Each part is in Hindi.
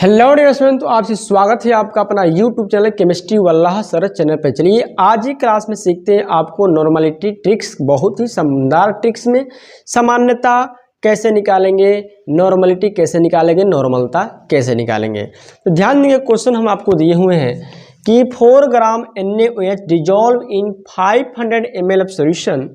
हेलो डियर स्टूडेंट, तो आपसे स्वागत है आपका अपना यूट्यूब चैनल केमिस्ट्री वल्लाह सर चैनल पर। चलिए आज ही क्लास में सीखते हैं आपको नॉर्मलिटी ट्रिक्स, बहुत ही शानदार ट्रिक्स में सामान्यता कैसे निकालेंगे, नॉर्मलिटी कैसे निकालेंगे, नॉर्मलता कैसे निकालेंगे। तो ध्यान देंगे, क्वेश्चन हम आपको दिए हुए हैं कि 4 ग्राम NaOH dissolve in 500 ml of solution,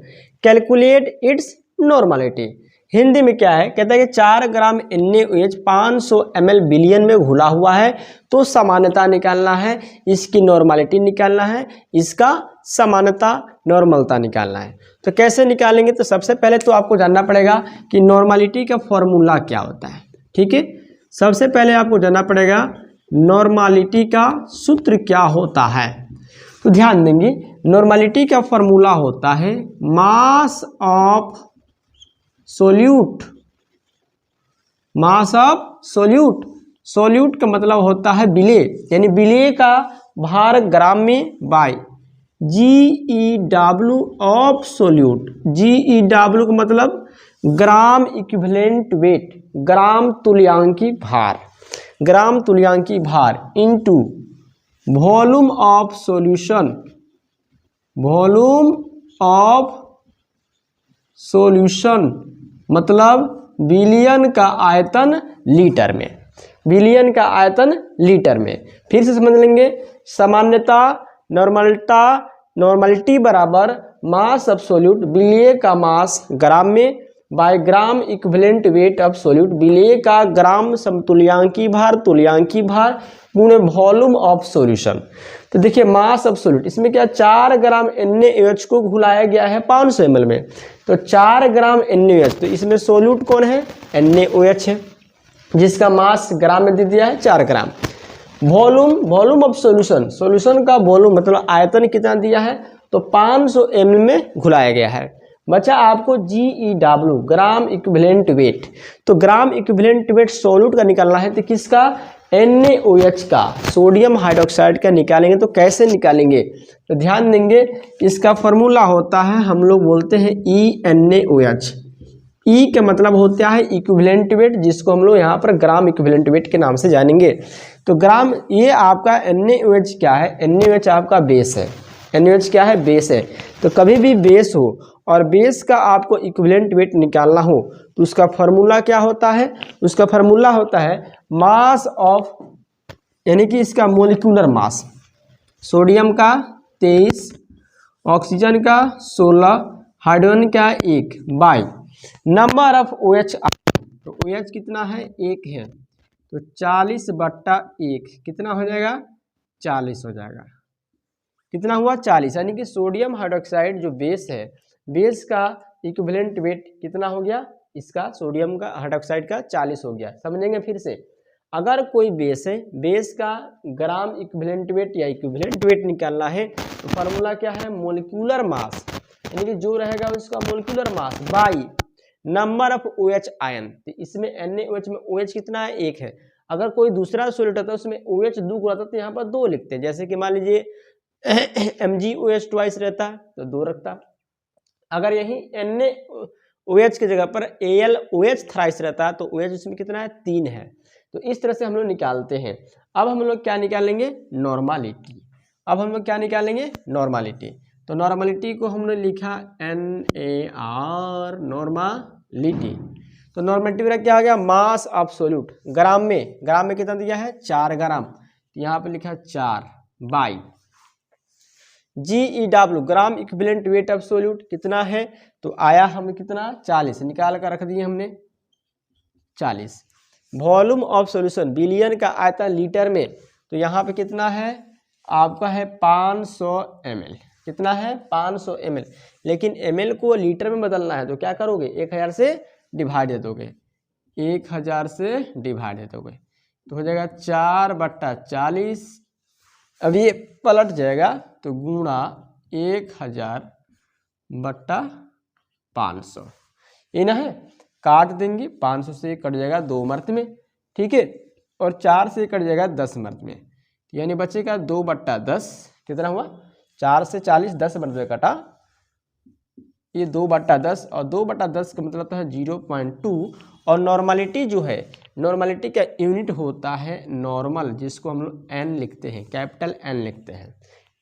calculate its normality. Hindi में क्या है, कहता है कि 4 ग्राम NaOH 500 ml बिलियन में घुला हुआ है, तो समानता निकालना है, इसकी नॉर्मलिटी निकालना है, इसका समानता नॉर्मलता निकालना है। तो कैसे निकालेंगे, तो सबसे पहले तो आपको जानना पड़ेगा कि नॉर्मलिटी का फॉर्मूला क्या होता है। ठीक है, सबसे पहले आपको जानना पड़ेगा नॉर्मलिटी का सूत्र क्या होता है। तो ध्यान देंगे, नॉर्मलिटी का फॉर्मूला होता है mass of solute. Mass of solute, solute का मतलब होता है विलेय, यानी विलेय का भार ग्राम में by GeW of solute. GeW का मतलब ग्राम इक्विवेलेंट वेट, ग्राम तुल्यांकी भार, ग्राम तुल्यांकी भार into volume of solution, volume of solution मतलब बिलियन का आयतन लीटर में, बिलियन का आयतन लीटर में। फिर से समझ लेंगे, सामान्यता नॉर्मलता, नॉर्मलिटी बराबर मास ऑफ सोल्यूट, विलेय का मास ग्राम में by gram equivalent weight of solute, विलेय का ग्राम समतुल्यांकी भार, तुल्यांकी भार गुणे वॉल्यूम ऑफ सॉल्यूशन। तो देखिए मास ऑफ सोल्यूट, इसमें क्या 4 ग्राम NaOH को घुलाया गया है 500 ml में, तो 4 ग्राम NaOH, तो इसमें सोल्यूट कौन है, NaOH है, जिसका मास ग्राम में दे दिया है 4 gram. Volume, volume of solution, solution का वॉल्यूम मतलब आयतन कितना दिया है, तो 500 ml में घुलाया गया है। बचा आपको GeW ग्राम इक्विवेलेंट वेट, तो ग्राम इक्विवेलेंट वेट सोल्यूट का निकालना है, तो किसका, NaOH का, सोडियम हाइड्रोक्साइड का निकालेंगे। तो कैसे निकालेंगे, तो ध्यान देंगे, इसका फॉर्मूला होता है, हम लोग बोलते हैं ENaOH। E का मतलब होता है इक्विवेलेंट वेट, जिसको हम लोग यहाँ पर ग्राम इक्विवेलेंट वेट के नाम से जानेंगे। तो ग्राम, ये आपका NaOH क्या है, NaOH आपका बेस है, NaOH क्या है, बेस है। तो कभी भी बेस हो और बेस का आपको इक्विवेलेंट वेट निकालना हो, तो उसका फार्मूला क्या होता है, उसका फार्मूला होता है मास ऑफ, यानी कि इसका मोलिकुलर मास, सोडियम का 23, ऑक्सीजन का 16, हाइड्रोजन का 1 बाय नंबर ऑफ OH। तो OH कितना है, 1 है, तो 40/1 कितना हो जाएगा, 40 हो जाएगा। कितना हुआ, 40, यानी कि सोडियम हाइड्रोक्साइड जो बेस है, बेस का इक्विवेलेंट वेट कितना हो गया, इसका सोडियम का हाइड्रोक्साइड का 40 हो गया। समझेंगे फिर से, अगर कोई बेस है, बेस का ग्राम इक्विवेलेंट वेट या इक्विवेलेंट वेट निकालना है, तो फार्मूला क्या है, मोलिकुलर मास, यानी कि जो रहेगा उसका molecular mass by number of OH ion. तो इसमें NaOH में OH कितना है, 1 है। अगर कोई दूसरा सोल्यूट होता है उसमें OH 2 रहता, तो यहाँ पर 2 लिखते हैं। जैसे कि मान लीजिए MgOH ट्वाइस रहता है तो 2 रखता। अगर यही NaOH की जगह पर AlOH थ्राइस रहता है तो OH इसमें कितना है, 3 है। तो इस तरह से हम लोग निकालते हैं। अब हम लोग क्या निकालेंगे, नॉर्मलिटी। अब हम लोग क्या निकालेंगे, नॉर्मलिटी। तो नॉर्मलिटी को हमने लिखा NaR, नॉर्मलिटी। तो नॉर्मलिटी मेरा क्या आ गया, मास ऑफ सोल्यूट, ग्राम में, ग्राम में कितना दिया है, 4 ग्राम, तो यहाँ पे लिखा 4 by GeW gram equivalent weight of solute कितना है, तो आया हमें कितना, 40, निकाल कर रख दिए हमने 40। वॉल्यूम ऑफ सॉल्यूशन, बिलियन का आयतन लीटर में, तो यहाँ पे कितना है आपका है 500 ml, कितना है 500 ml। लेकिन ml को लीटर में बदलना है, तो क्या करोगे, 1000 से डिवाइड दे दोगे, 1000 से डिवाइड दे दोगे, तो हो जाएगा 4/40। अब ये पलट जाएगा, तो गुणा 1000/500, ये ना है, काट देंगे, 500 से कट जाएगा 2 मर्त में, ठीक है, और 4 से कट जाएगा 10 मर्त में, यानी बचेगा 2/10। कितना हुआ, 4 से 40, 10 मर्त में कटा, ये 2/10, और 2/10 का मतलब है 0.2, और नॉर्मलिटी जो है नॉर्मलिटी का यूनिट होता है नॉर्मल, जिसको हम लोग एन लिखते हैं, कैपिटल एन लिखते हैं।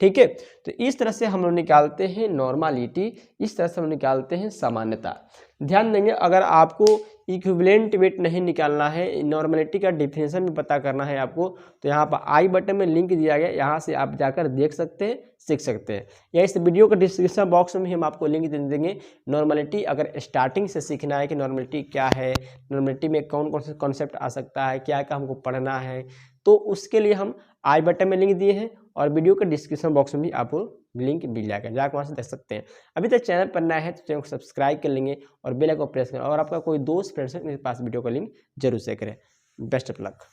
ठीक है, तो इस तरह से हम लोग निकालते हैं नॉर्मलिटी, इस तरह से हम निकालते हैं सामान्यता। ध्यान देंगे, अगर आपको इक्विवेलेंट वेट नहीं निकालना है, नॉर्मलिटी का डिफिनेशन भी पता करना है आपको, तो यहाँ पर आई बटन में लिंक दिया गया, यहाँ से आप जाकर देख सकते हैं, सीख सकते हैं, या इस वीडियो के डिस्क्रिप्शन बॉक्स में हम आपको लिंक दे देंगे। नॉर्मलिटी अगर स्टार्टिंग से सीखना है कि नॉर्मलिटी क्या है, नॉर्मलिटी में कौन कौन से कॉन्सेप्ट आ सकता है, क्या क्या हमको पढ़ना है, तो उसके लिए हम आई बटन में लिंक दिए हैं और वीडियो के डिस्क्रिप्शन बॉक्स में भी आपको लिंक मिल जाएगा, जाकर वहाँ से देख सकते हैं। अभी तक चैनल पर नया है तो चैनल को सब्सक्राइब कर लेंगे और बेल आइकन को प्रेस करें, और आपका कोई दोस्त फ्रेंड्स है मेरे पास वीडियो का लिंक जरूर शेयर करें। Best of luck.